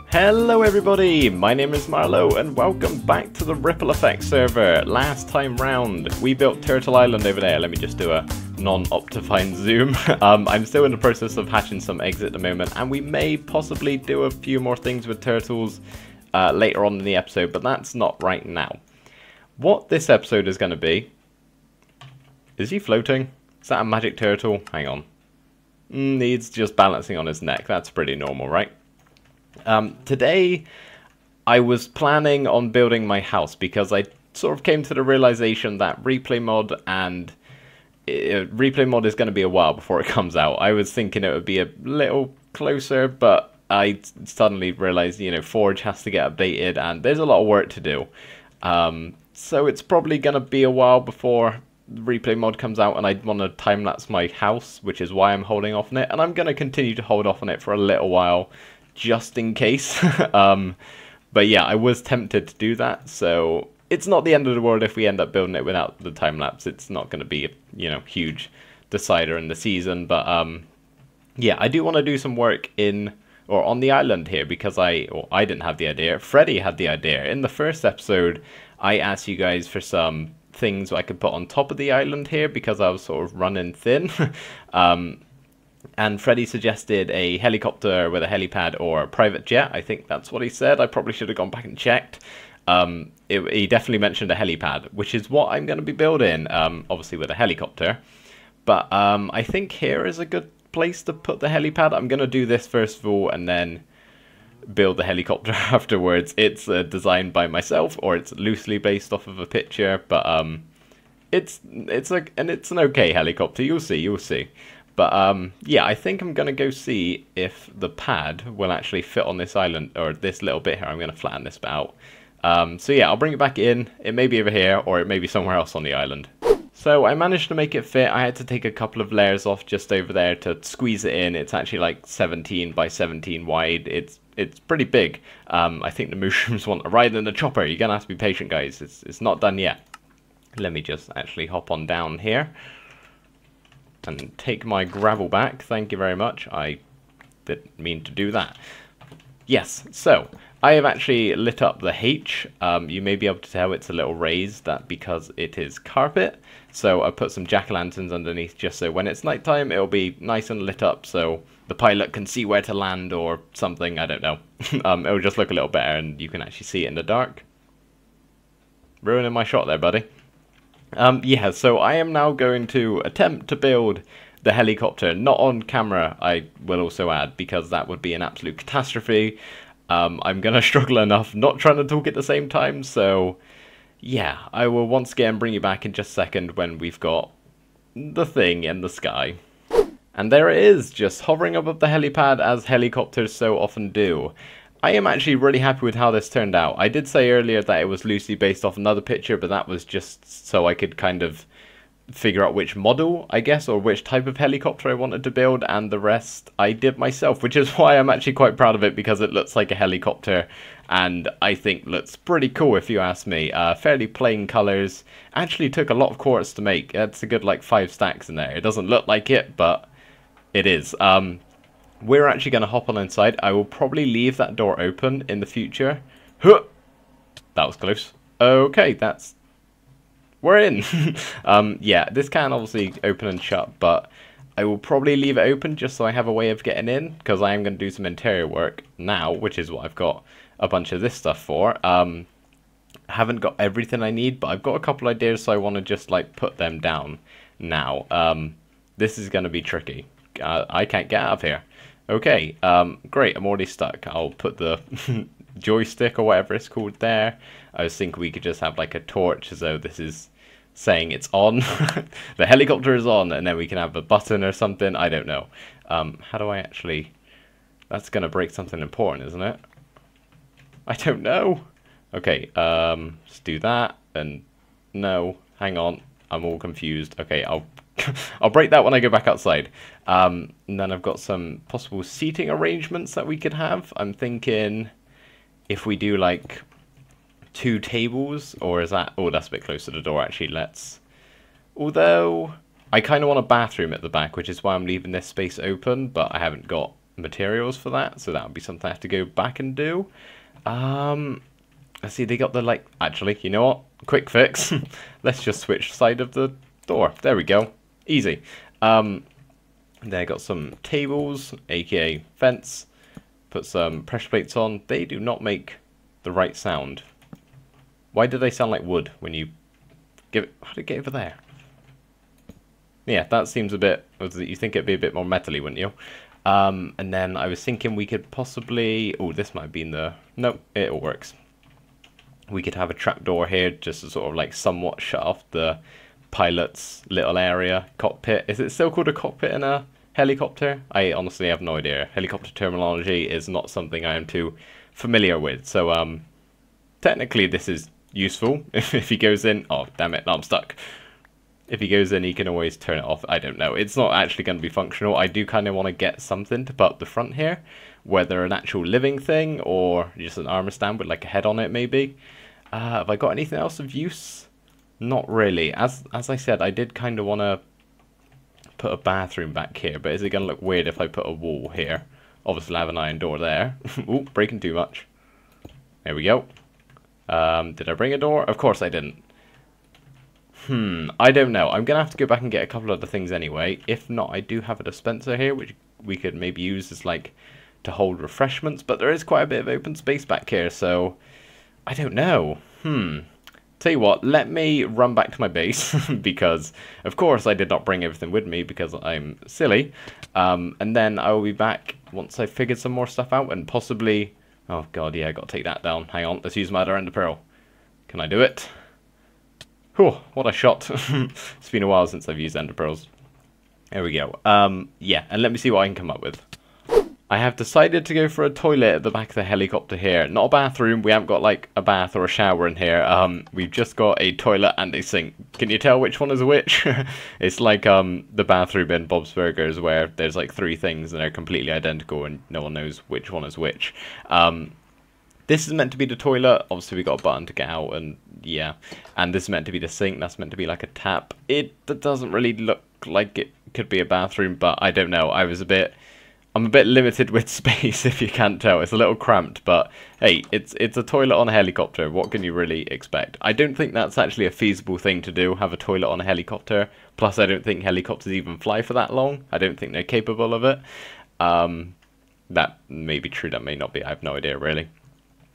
Hello everybody, my name is Marlo and welcome back to the Ripple Effect server. Last time round we built Turtle Island over there. Let me just do a non-optifine zoom. I'm still in the process of hatching some eggs at the moment, and we may possibly do a few more things with turtles later on in the episode, but that's not right now. What this episode is going to be... Is he floating? Is that a magic turtle? Hang on. He's just balancing on his neck. That's pretty normal, right? Today, I was planning on building my house because I sort of came to the realization that replay mod is going to be a while before it comes out. I was thinking it would be a little closer, but I suddenly realized, Forge has to get updated and there's a lot of work to do. So it's probably going to be a while before the replay mod comes out, and I want to time-lapse my house, which is why I'm holding off on it, and I'm going to continue to hold off on it for a little while, just in case. But yeah, I was tempted to do that, so it's not the end of the world if we end up building it without the time-lapse. It's not going to be a, huge decider in the season, but yeah, I do want to do some work on the island here, because I didn't have the idea. Freddy had the idea. In the first episode, I asked you guys for some things I could put on top of the island here, because I was sort of running thin. And Freddy suggested a helicopter with a helipad or a private jet. I think that's what he said. I probably should have gone back and checked. He definitely mentioned a helipad, which is what I'm going to be building, obviously with a helicopter. But I think here is a good place to put the helipad. I'm going to do this first of all and then build the helicopter afterwards. It's designed by myself, or it's loosely based off of a picture, but it's an okay helicopter. You'll see. But yeah, I think I'm going to go see if the pad will actually fit on this island, or this little bit here. I'm going to flatten this bit out. So yeah, I'll bring it back in. It may be over here, or it may be somewhere else on the island. So I managed to make it fit. I had to take a couple of layers off just over there to squeeze it in. It's actually like 17 by 17 wide. It's pretty big. I think the mushrooms want to ride in the chopper. You're going to have to be patient, guys. It's not done yet. Let me just actually hop on down here and take my gravel back. Thank you very much. I didn't mean to do that. Yes, so I have actually lit up the H. You may be able to tell it's a little raised, that because it is carpet. So I put some jack-o'-lanterns underneath just so when it's nighttime it'll be nice and lit up, so the pilot can see where to land or something. I don't know. It'll just look a little better and you can actually see it in the dark. Ruining my shot there, buddy. Yeah, so I am now going to attempt to build the helicopter, not on camera, I will also add, because that would be an absolute catastrophe. I'm going to struggle enough not trying to talk at the same time, so yeah, I will once again bring you back in just a second when we've got the thing in the sky. And there it is, just hovering above the helipad as helicopters so often do. I am actually really happy with how this turned out. I did say earlier that it was loosely based off another picture, but that was just so I could kind of figure out which model, I guess, or which type of helicopter I wanted to build, and the rest I did myself, which is why I'm actually quite proud of it, because it looks like a helicopter, and I think looks pretty cool if you ask me. Fairly plain colours. Actually took a lot of quartz to make. That's a good like 5 stacks in there. It doesn't look like it, but it is. We're actually going to hop on inside. I will probably leave that door open in the future. Huh! That was close. Okay, we're in. Yeah, this can obviously open and shut, but I will probably leave it open just so I have a way of getting in, because I am going to do some interior work now, which is what I've got a bunch of this stuff for. I haven't got everything I need, but I've got a couple ideas, so I want to just like put them down now. This is going to be tricky. I can't get out of here. Okay, great, I'm already stuck. I'll put the joystick or whatever it's called there. I was thinking we could just have like a torch as though this is saying it's on. The helicopter is on, and then we can have a button or something. I don't know. How do I actually... That's going to break something important, isn't it? I don't know. Okay, let's do that. And no, hang on. I'm all confused. Okay, I'll break that when I go back outside. And then I've got some possible seating arrangements that we could have. I'm thinking if we do like 2 tables, or is that... Oh, that's a bit close to the door, actually. Although, I kind of want a bathroom at the back, which is why I'm leaving this space open, but I haven't got materials for that, so that would be something I have to go back and do. Let's see, they got the, like, actually, you know what? Quick fix. Let's just switch side of the door. There we go. Easy. They got some tables, aka fence. Put some pressure plates on. They do not make the right sound. Why do they sound like wood when you give it... How did it get over there? Yeah, that seems a bit... You think it'd be a bit more metally, wouldn't you? And then I was thinking we could possibly... Oh, this might have been the... Nope, it all works. We could have a trapdoor here just to sort of like somewhat shut off the pilot's little area. Cockpit. Is it still called a cockpit in a helicopter? I honestly have no idea. Helicopter terminology is not something I am too familiar with. So technically this is useful. If he goes in... Oh, damn it, now I'm stuck. If he goes in, he can always turn it off. I don't know. It's not actually going to be functional. I do kind of want to get something to put up the front here. Whether an actual living thing or just an armor stand with like a head on it, maybe. Have I got anything else of use? Not really. As I said, I did kind of want to put a bathroom back here. But is it going to look weird if I put a wall here? Obviously, I have an iron door there. Ooh, breaking too much. There we go. Did I bring a door? Of course I didn't. I don't know. I'm going to have to go back and get a couple of other things anyway. If not, I do have a dispenser here, which we could maybe use as like to hold refreshments. But there is quite a bit of open space back here, so I don't know. Tell you what, let me run back to my base because, of course, I did not bring everything with me because I'm silly. And then I will be back once I've figured some more stuff out and possibly... Oh, God, yeah, I got to take that down. Hang on, let's use my other ender pearl. Can I do it? Whew, what a shot. It's been a while since I've used ender pearls. There we go. Yeah, and let me see what I can come up with. I have decided to go for a toilet at the back of the helicopter here. Not a bathroom. We haven't got like a bath or a shower in here. We've just got a toilet and a sink. Can you tell which one is which? It's like the bathroom in Bob's Burgers where there's like 3 things and they're completely identical and no one knows which one is which. This is meant to be the toilet. Obviously, we got a button to get out, and yeah. And this is meant to be the sink. That's meant to be like a tap. It doesn't really look like it could be a bathroom, but I don't know. I'm a bit limited with space, if you can't tell. It's a little cramped, but hey, it's a toilet on a helicopter. What can you really expect? I don't think that's actually a feasible thing to do, have a toilet on a helicopter. Plus, I don't think helicopters even fly for that long. I don't think they're capable of it. That may be true, that may not be. I have no idea, really.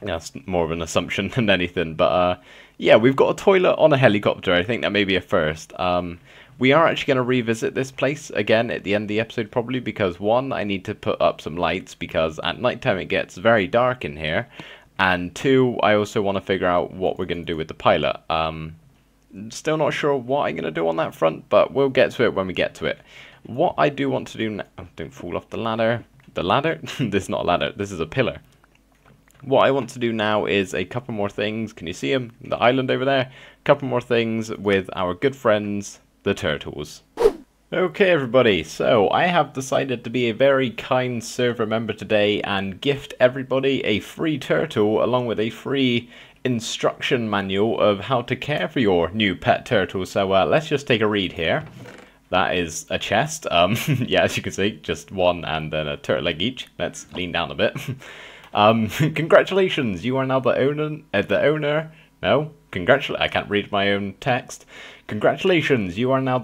That's more of an assumption than anything. But yeah, we've got a toilet on a helicopter. I think that may be a first. We are actually going to revisit this place again at the end of the episode probably because 1, I need to put up some lights because at nighttime it gets very dark in here. And 2, I also want to figure out what we're going to do with the pilot. Still not sure what I'm going to do on that front, but we'll get to it when we get to it. What I do want to do now... Oh, don't fall off the ladder. The ladder? This is not a ladder. This is a pillar. What I want to do now is a couple more things. Can you see them? The island over there. A couple more things with our good friends, the turtles. Okay, everybody. So I have decided to be a very kind server member today and gift everybody a free turtle along with a free instruction manual of how to care for your new pet turtle. So let's just take a read here. That is a chest. Yeah, as you can see, just one and then a turtle leg each. Let's lean down a bit. Congratulations, you are now the owner. No, I can't read my own text. Congratulations, you are now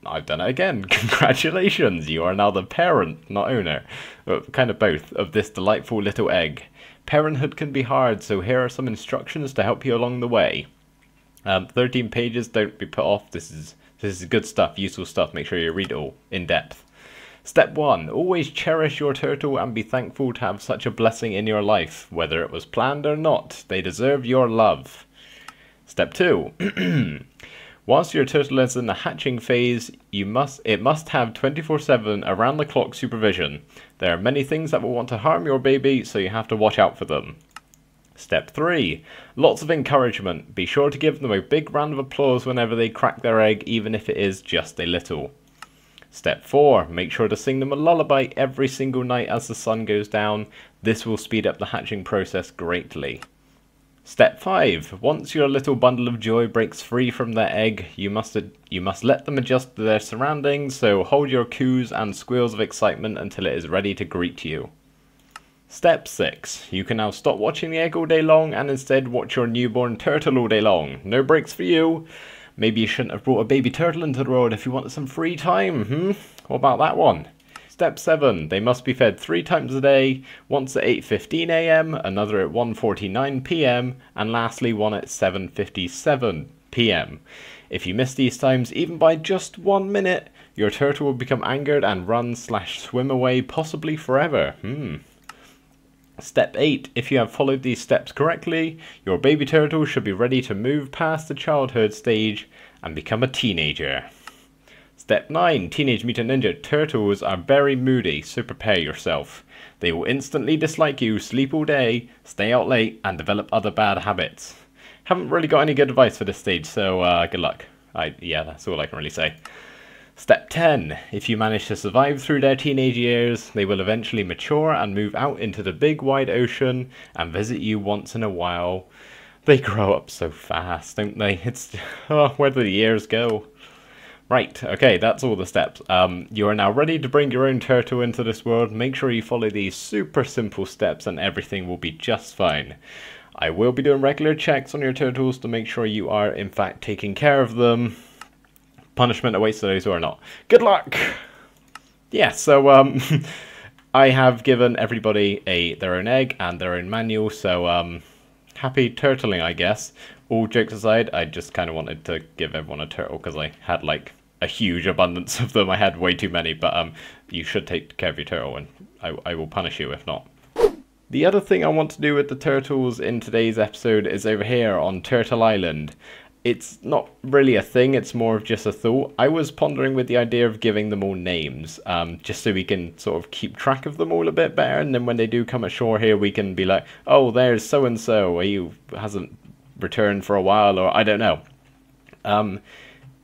I've done it again. Congratulations, you are now the parent, not owner. Kind of both, of this delightful little egg. Parenthood can be hard, so here are some instructions to help you along the way. 13 pages, don't be put off. This is good stuff, useful stuff. Make sure you read it all in depth. Step 1. Always cherish your turtle and be thankful to have such a blessing in your life. Whether it was planned or not, they deserve your love. Step 2. Whilst your turtle is in the hatching phase, it must have 24/7 around-the-clock supervision. There are many things that will want to harm your baby, so you have to watch out for them. Step 3. Lots of encouragement. Be sure to give them a big round of applause whenever they crack their egg, even if it is just a little. Step 4. Make sure to sing them a lullaby every single night as the sun goes down. This will speed up the hatching process greatly. Step 5. Once your little bundle of joy breaks free from their egg, you must let them adjust to their surroundings, so hold your coos and squeals of excitement until it is ready to greet you. Step 6. You can now stop watching the egg all day long and instead watch your newborn turtle all day long. No breaks for you. Maybe you shouldn't have brought a baby turtle into the world if you wanted some free time, What about that one? Step 7. They must be fed 3 times a day, once at 8:15 AM, another at 1:49 PM, and lastly one at 7:57 PM. If you miss these times even by just 1 minute, your turtle will become angered and run/swim away, possibly forever. Step 8. If you have followed these steps correctly, your baby turtle should be ready to move past the childhood stage and become a teenager. Step 9. Teenage Mutant Ninja Turtles are very moody, so prepare yourself. They will instantly dislike you, sleep all day, stay out late, and develop other bad habits. Haven't really got any good advice for this stage, so good luck. Yeah, that's all I can really say. Step 10. If you manage to survive through their teenage years, they will eventually mature and move out into the big wide ocean and visit you once in a while. They grow up so fast, don't they? Where do the years go? Right, okay, that's all the steps. You are now ready to bring your own turtle into this world. Make sure you follow these super simple steps and everything will be just fine. I will be doing regular checks on your turtles to make sure you are in fact taking care of them. Punishment awaits those who are not. Good luck! Yeah, so I have given everybody their own egg and their own manual, so happy turtling, I guess. All jokes aside, I just kind of wanted to give everyone a turtle because I had like a huge abundance of them. I had way too many, but you should take care of your turtle and I will punish you if not. The other thing I want to do with the turtles in today's episode is over here on Turtle Island. It's not really a thing, it's more of just a thought. I was pondering with the idea of giving them all names, just so we can sort of keep track of them all a bit better, and then when they do come ashore here we can be like, oh, there's so-and-so, he hasn't returned for a while, or I don't know.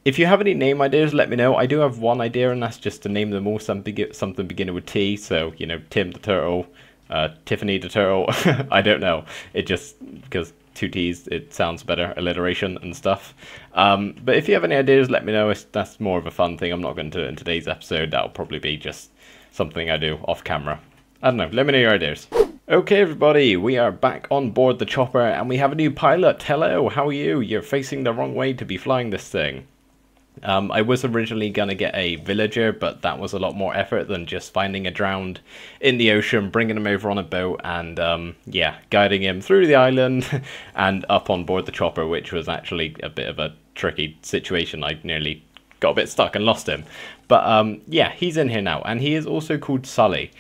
If you have any name ideas, let me know. I do have one idea, and that's just to name them all something beginning with T, so, you know, Tim the Turtle, Tiffany the Turtle, I don't know. It just, because 2 T's, it sounds better, alliteration and stuff. But if you have any ideas, let me know. That's more of a fun thing. I'm not going to do it in today's episode. That'll probably be just something I do off camera. I don't know. Let me know your ideas. Okay, everybody, we are back on board the chopper, and we have a new pilot. Hello, how are you? You're facing the wrong way to be flying this thing. I was originally going to get a villager, but that was a lot more effort than just finding a drowned in the ocean, bringing him over on a boat, and yeah, guiding him through the island and up on board the chopper, which was actually a bit of a tricky situation. I nearly got a bit stuck and lost him. But yeah, he's in here now, and he is also called Sully.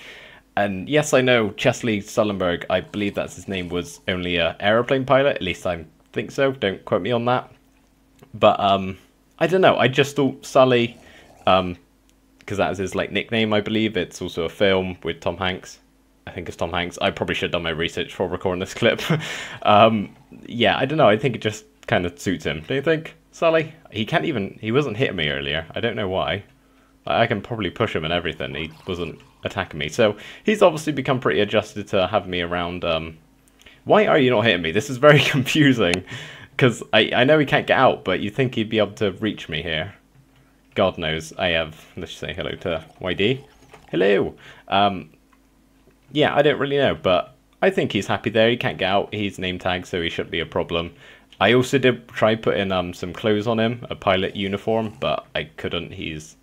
And yes, I know Chesley Sullenberg, I believe that's his name, was only an aeroplane pilot. At least I think so. Don't quote me on that. But I don't know. I just thought Sully, because that is his like nickname, I believe. It's also a film with Tom Hanks. I think it's Tom Hanks. I probably should have done my research before recording this clip. Yeah, I don't know. I think it just kind of suits him. Do you think, Sully? He wasn't hitting me earlier. I don't know why. I can probably push him and everything. He wasn't attacking me. So he's obviously become pretty adjusted to having me around. Why are you not hitting me? This is very confusing. Because I know he can't get out, but you think he'd be able to reach me here. God knows. Let's just say hello to YD. Hello. Yeah, I don't really know, but I think he's happy there. He can't get out. He's name tagged, so he shouldn't be a problem. I also did try putting some clothes on him, a pilot uniform, but I couldn't. He's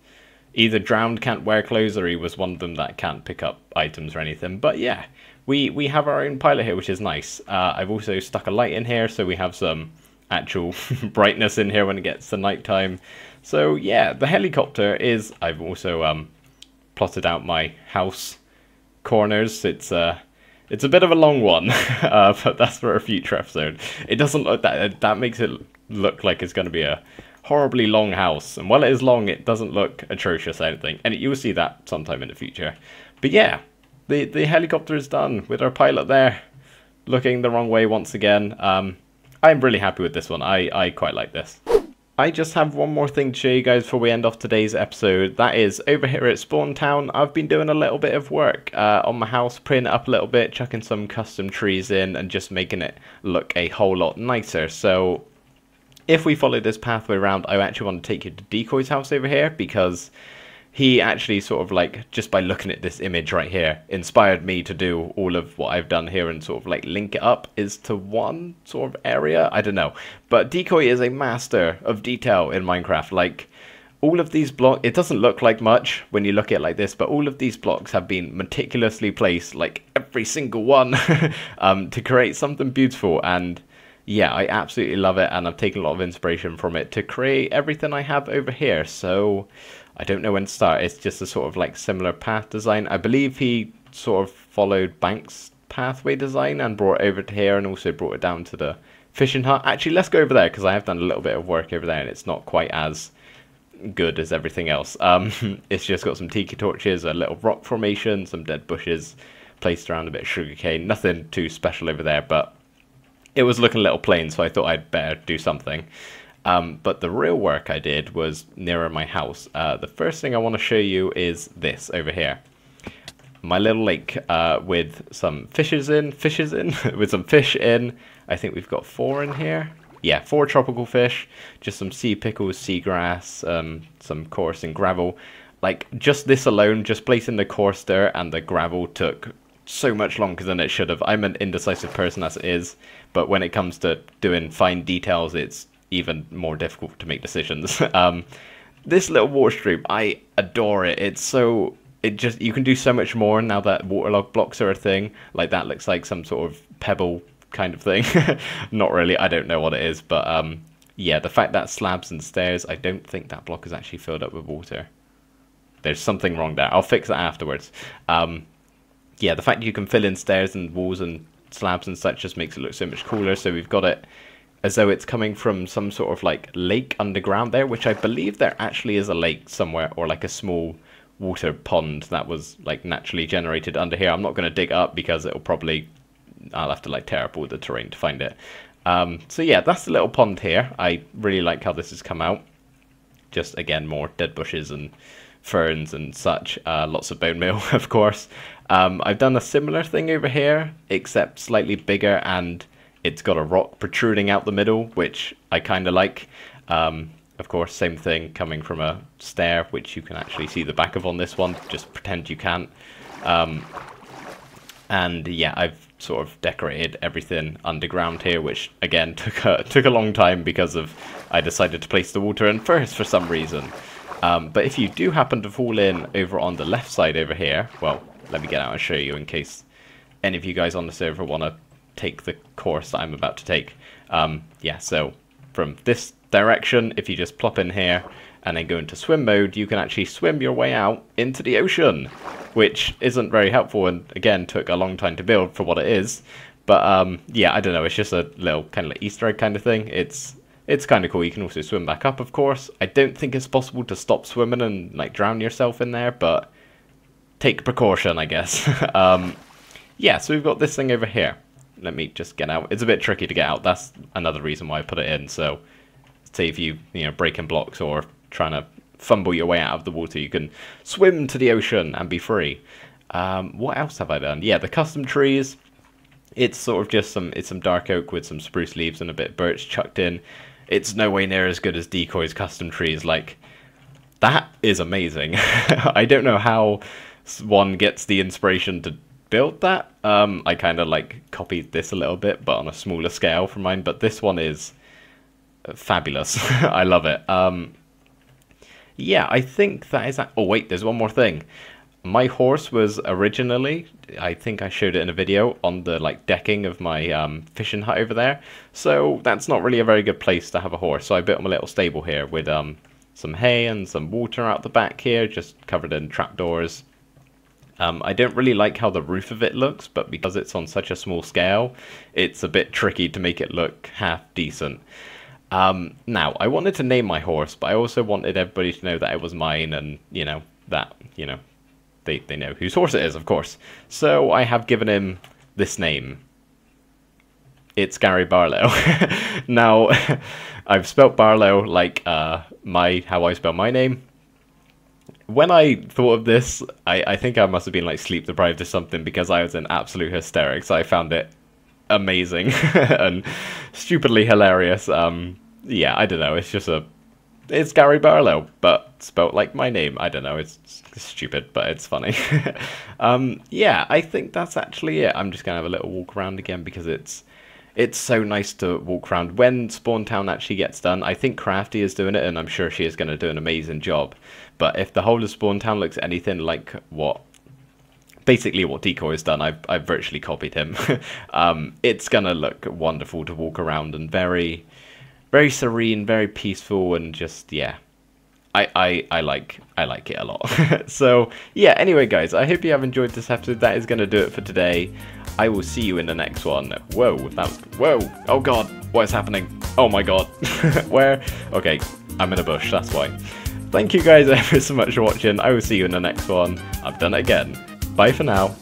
either drowned, can't wear clothes, or he was one of them that can't pick up items or anything. But yeah, we have our own pilot here, which is nice. I've also stuck a light in here, so we have some actual brightness in here when it gets to nighttime. So yeah, the helicopter is, I've also plotted out my house corners. It's a bit of a long one, but that's for a future episode. It doesn't look that makes it look like it's going to be a horribly long house, and while it is long, it doesn't look atrocious, I don't think, and you will see that sometime in the future. But yeah, the helicopter is done with our pilot there looking the wrong way once again. I'm really happy with this one. I quite like this. I just have one more thing to show you guys before we end off today's episode. That is, over here at Spawn Town, I've been doing a little bit of work on my house, prettying it up a little bit, chucking some custom trees in, and just making it look a whole lot nicer. So, if we follow this pathway around, I actually want to take you to Decoy's house over here, because he actually sort of like, just by looking at this image right here, inspired me to do all of what I've done here and sort of like link it up is to one sort of area. I don't know. But Decoy is a master of detail in Minecraft. Like, all of these blocks, it doesn't look like much when you look at it like this, but all of these blocks have been meticulously placed, like every single one, to create something beautiful. And yeah, I absolutely love it, and I've taken a lot of inspiration from it to create everything I have over here. So I don't know when to start. It's just a sort of like similar path design. I believe he sort of followed Banks' pathway design and brought it over to here, and also brought it down to the fishing hut. Actually, let's go over there, because I have done a little bit of work over there, and it's not quite as good as everything else. It's just got some tiki torches, a little rock formation, some dead bushes placed around, a bit of sugarcane. Nothing too special over there, but it was looking a little plain, so I thought I'd better do something. But the real work I did was nearer my house. The first thing I want to show you is this over here. My little lake with some fishes in, with some fish in. I think we've got 4 in here. Yeah, 4 tropical fish, just some sea pickles, seagrass, some coarse and gravel. Like, just this alone, just placing the coarse dirt and the gravel took so much longer than it should have. I'm an indecisive person as it is, but when it comes to doing fine details, it's even more difficult to make decisions. This little water stream, I adore it. It's so, you can do so much more now that waterlog blocks are a thing. Like, that looks like some sort of pebble kind of thing. Not really, I don't know what it is, but yeah, the fact that slabs and stairs, I don't think that block is actually filled up with water. There's something wrong there. I'll fix that afterwards. Yeah, the fact you can fill in stairs and walls and slabs and such just makes it look so much cooler. So we've got it as though it's coming from some sort of like lake underground there, which I believe there actually is a lake somewhere, or like a small water pond that was like naturally generated under here. I'm not going to dig up because it'll probably, I'll have to like tear up all the terrain to find it. So yeah, that's the little pond here. I really like how this has come out. Just again, more dead bushes and ferns and such. Lots of bone meal, of course. I've done a similar thing over here, except slightly bigger, and it's got a rock protruding out the middle, which I kind of like. Of course, same thing coming from a stair, which you can actually see the back of on this one. Just pretend you can't. And yeah, I've sort of decorated everything underground here, which again took a long time because of I decided to place the water in first for some reason. But if you do happen to fall in over on the left side over here, well, let me get out and show you in case any of you guys on the server want to take the course that I'm about to take. Yeah, so from this direction, if you just plop in here and then go into swim mode, you can actually swim your way out into the ocean, which isn't very helpful and again took a long time to build for what it is. But yeah, I don't know, it's just a little kind of like Easter egg kind of thing. It's kind of cool. You can also swim back up, of course. I don't think it's possible to stop swimming and like drown yourself in there, but take precaution, I guess. Yeah, so we've got this thing over here. Let me just get out. It's a bit tricky to get out. That's another reason why I put it in. So save you know, breaking blocks or trying to fumble your way out of the water, you can swim to the ocean and be free. What else have I done? Yeah, the custom trees. It's sort of just some dark oak with some spruce leaves and a bit of birch chucked in. It's no way near as good as Decoy's custom trees. Like, that is amazing. I don't know how one gets the inspiration to build that. I kind of like copied this a little bit, but on a smaller scale from mine. But this one is fabulous. I love it. Yeah, I think that is that. Oh wait, there's one more thing. My horse was originally, I think I showed it in a video, on the like decking of my fishing hut over there. So that's not really a very good place to have a horse. So I built him a little stable here with some hay and some water out the back here, just covered in trapdoors. I don't really like how the roof of it looks, but because it's on such a small scale, it's a bit tricky to make it look half decent. Now, I wanted to name my horse, but I also wanted everybody to know that it was mine and, you know, that, you know, they know whose horse it is, of course. So I have given him this name. It's Gary Barlow. Now, I've spelt Barlow like how I spell my name. When I thought of this, I think I must have been like sleep deprived or something, because I was in absolute hysterics. I found it amazing and stupidly hilarious. Yeah, I don't know. It's Gary Barlow, but spelt like my name. I don't know. It's stupid, but it's funny. Yeah, I think that's actually it. I'm just gonna have a little walk around again, because it's so nice to walk around. When Spawn Town actually gets done, I think Crafty is doing it, and I'm sure she is going to do an amazing job. But if the whole of Spawn Town looks anything like basically what Decoy has done, I've virtually copied him. It's going to look wonderful to walk around, and very, very serene, very peaceful, and just, yeah. I like it a lot. So yeah, anyway guys, I hope you have enjoyed this episode. That is going to do it for today. I will see you in the next one. Whoa, whoa, oh god, what is happening? Oh my god. Where? Okay, I'm in a bush, that's why. Thank you guys ever so much for watching. I will see you in the next one. I've done it again. Bye for now.